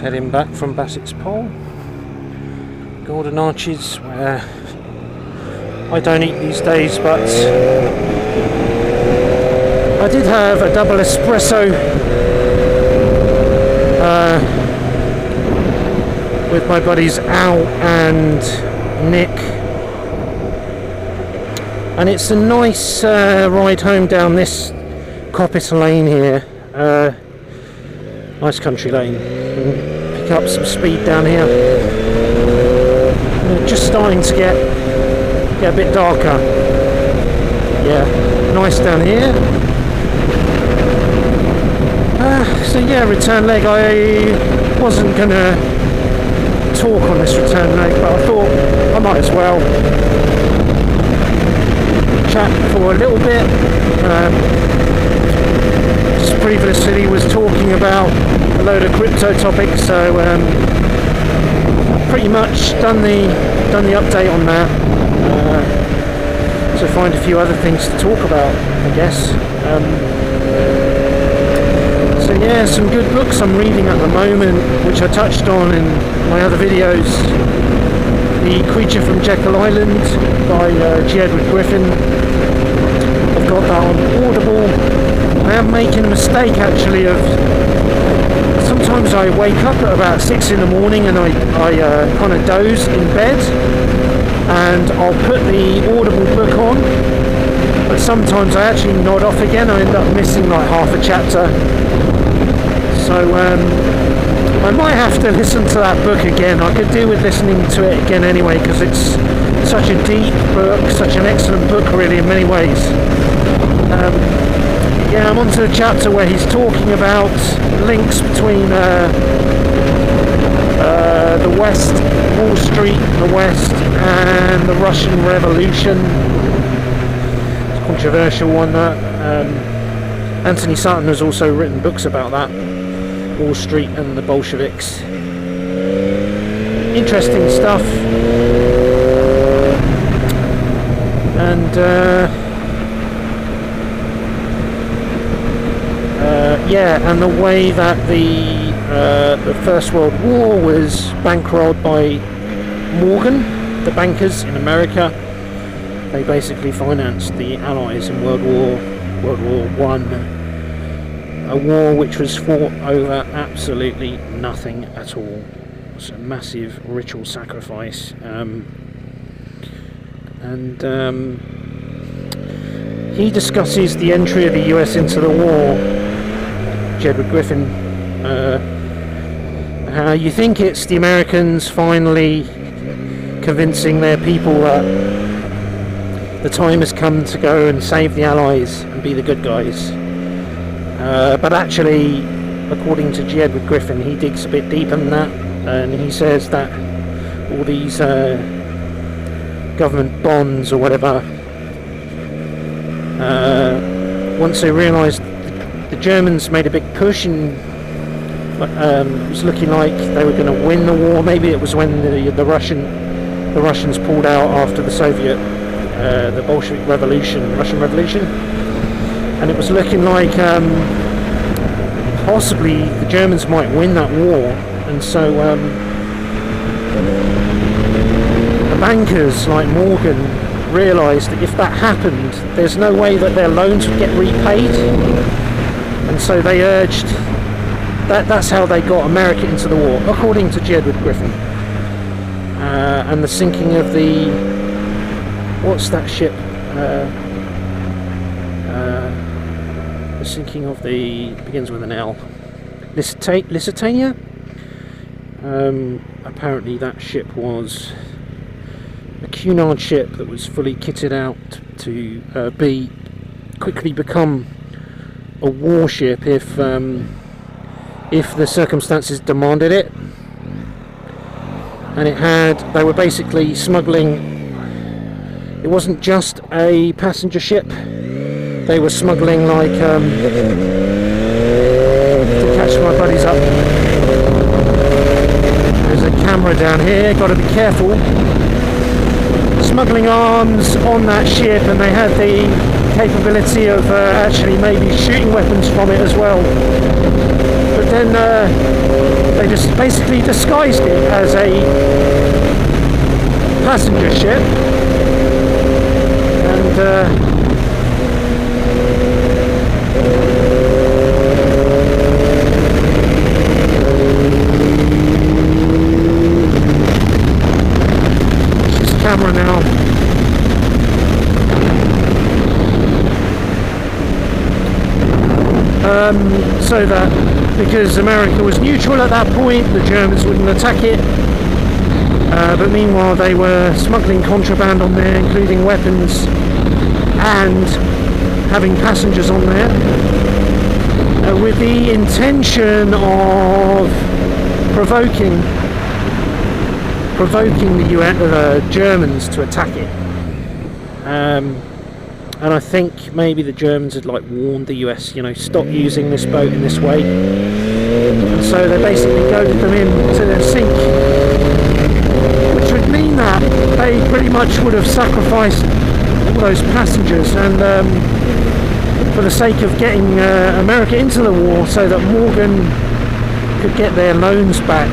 heading back from Bassetts Pole. Golden Arches, where I don't eat these days, but I did have a double espresso with my buddies Al and Nick, and it's a nice ride home down this coppice lane here. Nice country lane. Pick up some speed down here. Just starting to get a bit darker. Yeah, nice down here. So yeah, return leg. I wasn't gonna talk on this return leg, but I thought I might as well chat for a little bit. Just previously was talking about a load of crypto topics, so pretty much done the update on that. So find a few other things to talk about, I guess. So yeah, some good books I'm reading at the moment, which I touched on in my other videos. The Creature from Jekyll Island by G. Edward Griffin. I've got that on Audible. I am making a mistake actually of sometimes I wake up at about 6 in the morning and I kind of doze in bed, and I'll put the Audible book on, but sometimes I actually nod off again. I end up missing like half a chapter, so I might have to listen to that book again. I could do with listening to it again anyway, because it's such a deep book, such an excellent book really in many ways. Yeah, I'm on to the chapter where he's talking about links between the West, Wall Street, the West, and the Russian Revolution. It's a controversial one, that. Anthony Sutton has also written books about that, Wall Street and the Bolsheviks. Interesting stuff. And yeah, and the way that the First World War was bankrolled by Morgan, the bankers in America. They basically financed the Allies in World War One, a war which was fought over absolutely nothing at all. It's a massive ritual sacrifice, and he discusses the entry of the US into the war. Edward Griffin, how you think it's the Americans finally convincing their people that the time has come to go and save the Allies and be the good guys, but actually, according to G. Edward Griffin, he digs a bit deeper than that, and he says that all these government bonds or whatever, once they realised the Germans made a big push, and it was looking like they were going to win the war. Maybe it was when the Russians pulled out after the the Bolshevik Revolution, Russian Revolution, and it was looking like possibly the Germans might win that war. And so the bankers like Morgan realised that if that happened, there's no way that their loans would get repaid. And so they urged that's how they got America into the war, according to G. Edward Griffin. And the sinking of the, what's that ship? The sinking of the, begins with an L, Lusitania. Apparently that ship was a Cunard ship that was fully kitted out to quickly become a warship if the circumstances demanded it. And they were basically smuggling. It wasn't just a passenger ship. They were smuggling like to catch my buddies up. There's a camera down here. Got to be careful. Smuggling arms on that ship, and they had the capability of actually maybe shooting weapons from it as well. But then they just basically disguised it as a passenger ship, and camera now. So that because America was neutral at that point, the Germans wouldn't attack it. But meanwhile, they were smuggling contraband on there, including weapons, and having passengers on there, with the intention of provoking the Germans to attack it. And I think maybe the Germans had like warned the US, stop using this boat in this way. And so they basically goaded them into their sink, which would mean that they pretty much would have sacrificed all those passengers, and for the sake of getting America into the war so that Morgan could get their loans back.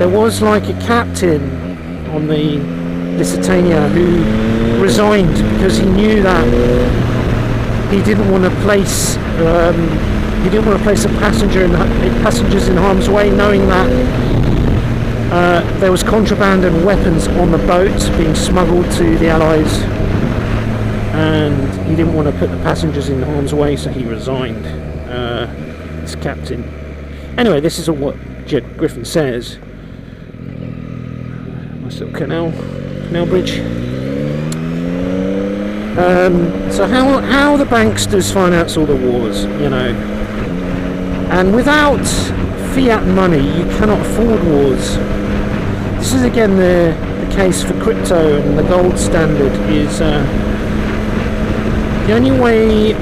There was like a captain on the Lusitania who resigned because he knew that he didn't want to place passengers in harm's way, knowing that there was contraband and weapons on the boat being smuggled to the Allies, and he didn't want to put the passengers in harm's way, so he resigned. This captain. Anyway, this is all what Jed Griffin says. Nice little canal bridge. So how the banksters finance all the wars, and without fiat money you cannot afford wars. This is again the case for crypto and the gold standard. Is the only way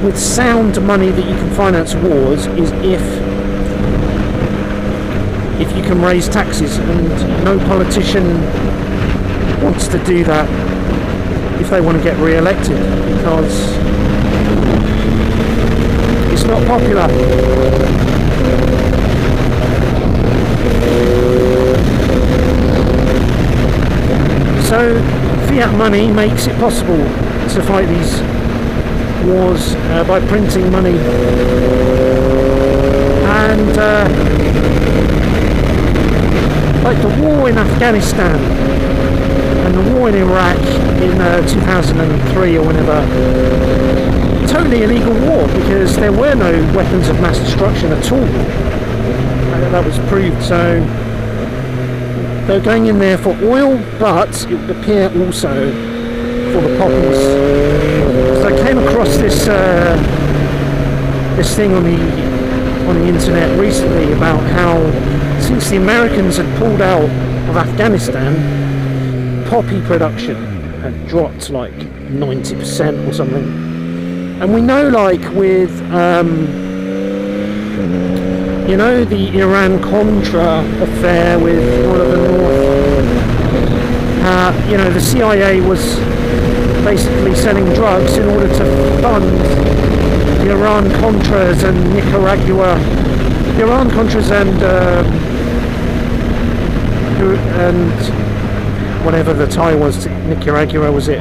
with sound money that you can finance wars is if you can raise taxes, and no politician wants to do that if they want to get re-elected, because it's not popular. So fiat money makes it possible to fight these wars by printing money, and like the war in Afghanistan and the war in Iraq in 2003 or whenever, totally illegal war because there were no weapons of mass destruction at all. That was proved. So they're going in there for oil, but it would appear also for the poppies. So I came across this thing on the internet recently about how since the Americans had pulled out of Afghanistan, poppy production had dropped like 90% or something. And we know, like with the Iran-Contra affair with one of the North, the CIA was basically selling drugs in order to fund the Iran-Contras and Nicaragua. The Iran-Contras and whatever the tie was to Nicaragua, was it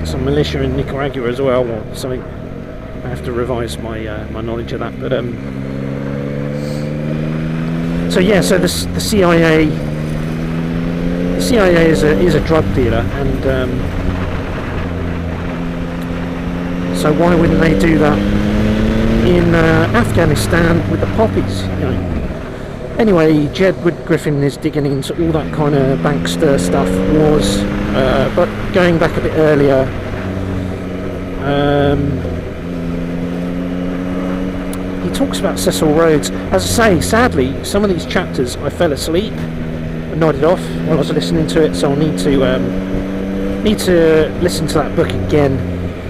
some militia in Nicaragua as well or something? I have to revise my my knowledge of that. But so the CIA is a drug dealer, and so why wouldn't they do that in Afghanistan with the poppies? Anyway, Jedward Griffin is digging into all that kind of bankster stuff, wars, but going back a bit earlier, he talks about Cecil Rhodes. As I say, sadly, some of these chapters I fell asleep and nodded off while I was listening to it, so I'll need to listen to that book again,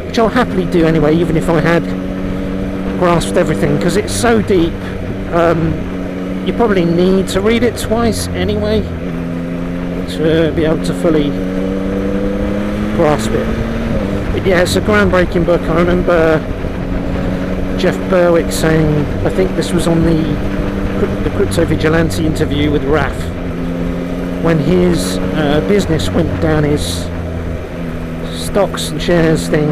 which I'll happily do anyway, even if I had grasped everything, because it's so deep. You probably need to read it twice anyway, to be able to fully grasp it. But yeah, it's a groundbreaking book. I remember Jeff Berwick saying, I think this was on the Crypto Vigilante interview with Raf, when his business went down, his stocks and shares thing,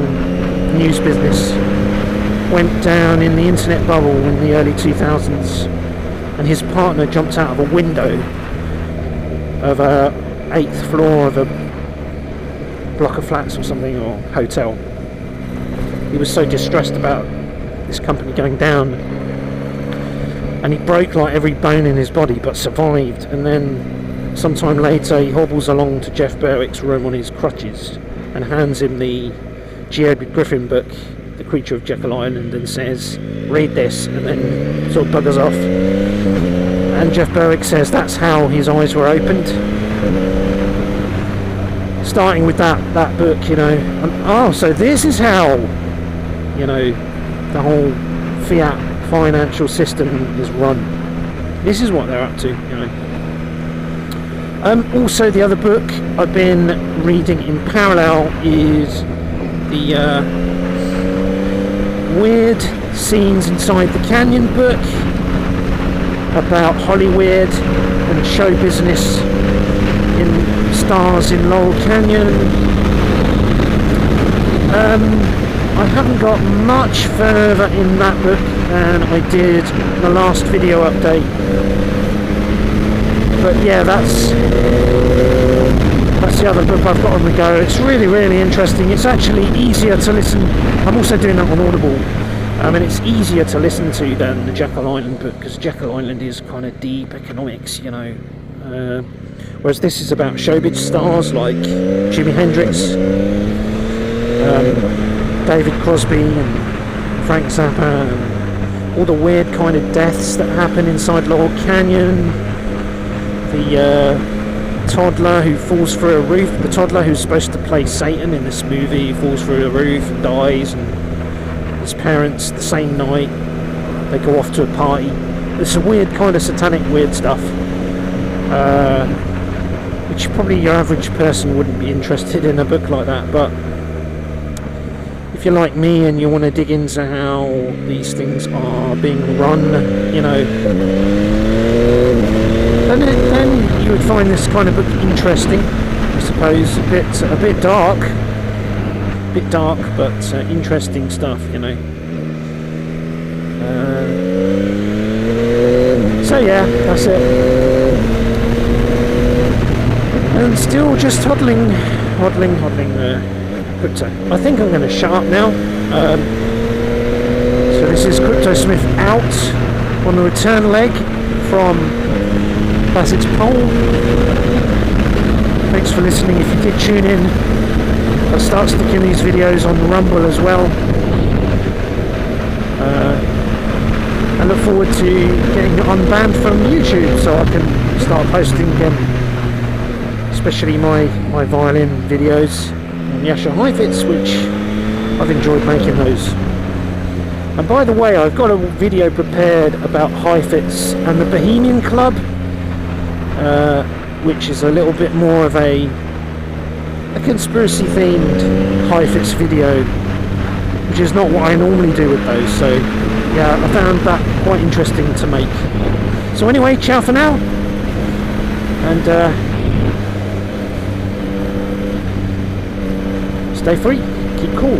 news business, went down in the internet bubble in the early 2000s, and his partner jumped out of a window of a 8th floor of a block of flats or something, or hotel. He was so distressed about this company going down, and he broke like every bone in his body but survived. And then sometime later he hobbles along to Jeff Berwick's room on his crutches and hands him the G. Edward Griffin book, The Creature of Jekyll Island, and says, read this, and then sort of buggers off. And Jeff Berwick says that's how his eyes were opened, starting with that book, you know. And, oh, so this is how, you know, the whole fiat financial system is run. This is what they're up to, you know. Also, the other book I've been reading in parallel is the Weird Scenes Inside the Canyon book, about Hollywood and show business in stars in Laurel Canyon. I haven't got much further in that book than I did the last video update, but yeah, that's the other book I've got on the go. It's really, really interesting. It's actually easier to listen. I'm also doing that on Audible, and it's easier to listen to than the Jekyll Island book, because Jekyll Island is kind of deep economics, you know, whereas this is about showbiz stars like Jimi Hendrix, David Crosby and Frank Zappa, and all the weird kind of deaths that happen inside Laurel Canyon. The toddler who falls through a roof, the toddler who's supposed to play Satan in this movie, falls through a roof and dies, and his parents, the same night, they go off to a party. There's some weird kind of satanic weird stuff, which probably your average person wouldn't be interested in a book like that, but if you're like me and you want to dig into how these things are being run, you know, then you would find this kind of book interesting, I suppose. A bit dark, but interesting stuff, you know. So yeah, that's it. And still just hodling crypto. I think I'm going to shut up now. So this is Crypto Smith out on the return leg from Bassetts poll. Thanks for listening. If you did tune in, I'll start sticking these videos on Rumble as well. I look forward to getting unbanned from YouTube so I can start posting again, especially my violin videos on Yasha Hi-Fits, which I've enjoyed making those. And by the way, I've got a video prepared about Hi-Fits and the Bohemian Club, which is a little bit more of a conspiracy themed Hi-Fits video, which is not what I normally do with those. So yeah, I found that quite interesting to make. So anyway, ciao for now, and stay free, keep cool.